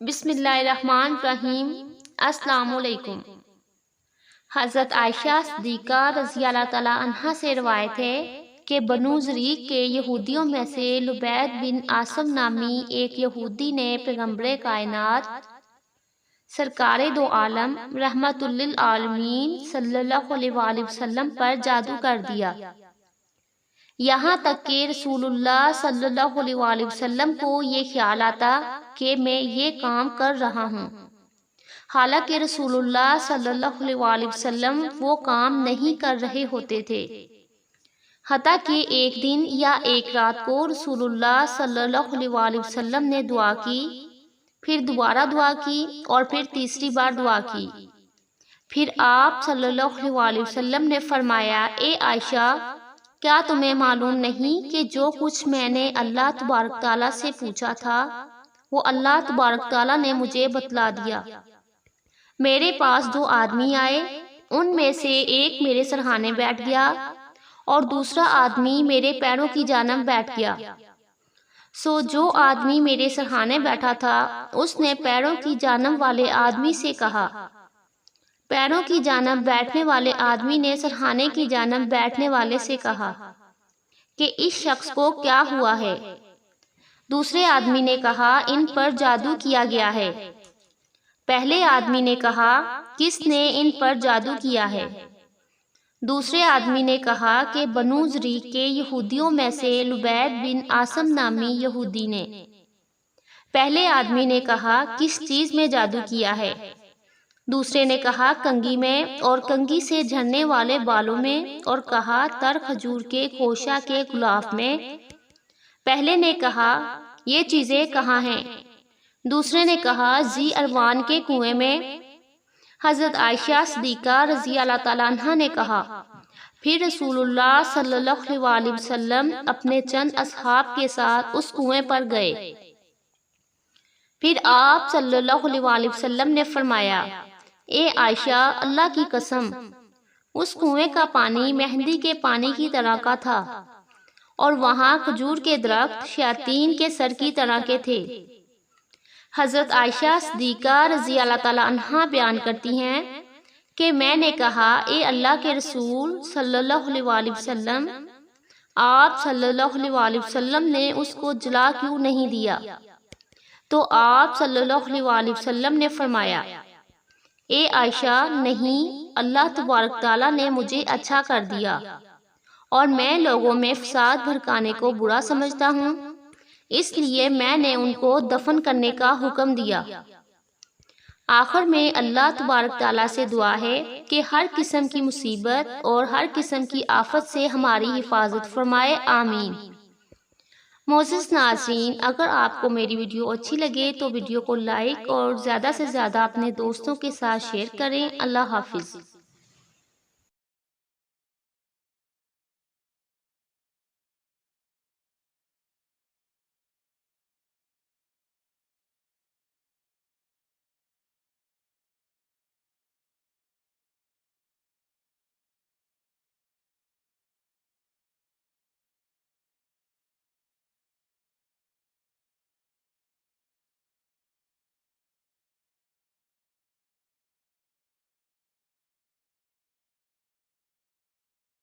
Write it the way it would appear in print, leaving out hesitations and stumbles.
بسم اللہ الرحمن الرحیم۔ السلام علیکم۔ حضرت عائشہ صدیقہ رضی اللہ تعالیٰ عنہا سے روایت ہے کہ بنو زریق کے یہودیوں میں سے لبید بن عاصم نامی ایک یہودی نے پیغمبر کائنات سرکار دو عالم رحمت للعالمین صلی اللہ علیہ وآلہ وسلم پر جادو کر دیا، یہاں تک کہ رسول اللہ صلی اللہ علیہ وآلہ وسلم کو یہ خیال آتا کہ میں یہ کام کر رہا ہوں، حالانکہ رسول اللہ صلی اللہ علیہ وآلہ وسلم وہ کام نہیں کر رہے ہوتے تھے، حتیٰ کہ ایک دن یا ایک رات کو رسول اللہ صلی اللہ علیہ وآلہ وسلم نے دعا کی، پھر دوبارہ دعا کی اور پھر تیسری بار دعا کی۔ پھر آپ صلی اللہ علیہ وآلہ وسلم نے فرمایا، اے عائشہ، کیا تمہیں معلوم نہیں کہ جو کچھ میں نے اللہ تبارک تعالیٰ سے پوچھا تھا وہ اللہ تبارک تعالیٰ نے مجھے بتلا دیا۔ میرے پاس دو آدمی آئے، ان میں سے ایک میرے سرہانے بیٹھ گیا اور دوسرا آدمی میرے پیروں کی جانب بیٹھ گیا۔ سو جو آدمی میرے سرہانے بیٹھا تھا اس نے پیروں کی جانب والے آدمی سے کہا، پیروں کی جانب بیٹھنے والے آدمی نے سرہانے کی جانب بیٹھنے والے سے کہا کہ اس شخص کو کیا ہوا ہے؟ دوسرے آدمی نے کہا، ان پر جادو کیا گیا ہے۔ پہلے آدمی نے کہا، کس نے ان پر جادو کیا ہے؟ دوسرے آدمی نے کہا کہ بنو زریق کے یہودیوں میں سے لبید بن عاصم نامی یہودی نے۔ پہلے آدمی نے کہا، کس چیز میں جادو کیا ہے؟ دوسرے نے کہا، کنگھی میں اور کنگھی سے جھڑنے والے بالوں میں، اور کہا تر کھجور کے خوشہ کے غلاف میں۔ پہلے نے کہا، یہ چیزیں کہاں ہیں؟ دوسرے نے کہا، ذی اروان کے کنویں میں۔ حضرت عائشہ صدیقہ رضی اللہ تعالیٰ عنہا نے کہا، پھر رسول اللہ صلی اللہ علیہ وآلہ وسلم اپنے چند اصحاب کے ساتھ اس کنویں پر گئے۔ پھر آپ صلی اللہ علیہ وآلہ وسلم نے فرمایا، اے عائشہ، اللہ کی قسم، اس کنویں کا پانی مہندی کے پانی کی طرح کا تھا، اور وہاں کھجور کے درخت شیاطین کے سر کی طرح کے تھے۔ حضرت عائشہ صدیقہ رضی اللہ تعالیٰ عنہا بیان کرتی ہیں کہ میں نے کہا، اے اللہ کے رسول صلی اللہ علیہ وآلہ وسلم، آپ صلی اللہ علیہ وآلہ وسلم نے اس کو جلا کیوں نہیں دیا؟ تو آپ صلی اللہ علیہ وآلہ وسلم نے فرمایا، اے عائشہ، نہیں، اللہ تبارک تعالیٰ نے مجھے اچھا کر دیا، اور میں لوگوں میں فساد بھڑکانے کو برا سمجھتا ہوں، اس لیے میں نے ان کو دفن کرنے کا حکم دیا۔ آخر میں اللہ تبارک تعالیٰ سے دعا ہے کہ ہر قسم کی مصیبت اور ہر قسم کی آفت سے ہماری حفاظت فرمائے، آمین۔ معزز ناظرین، اگر آپ کو میری ویڈیو اچھی لگے تو ویڈیو کو لائک اور زیادہ سے زیادہ اپنے دوستوں کے ساتھ شیئر کریں۔ اللہ حافظ۔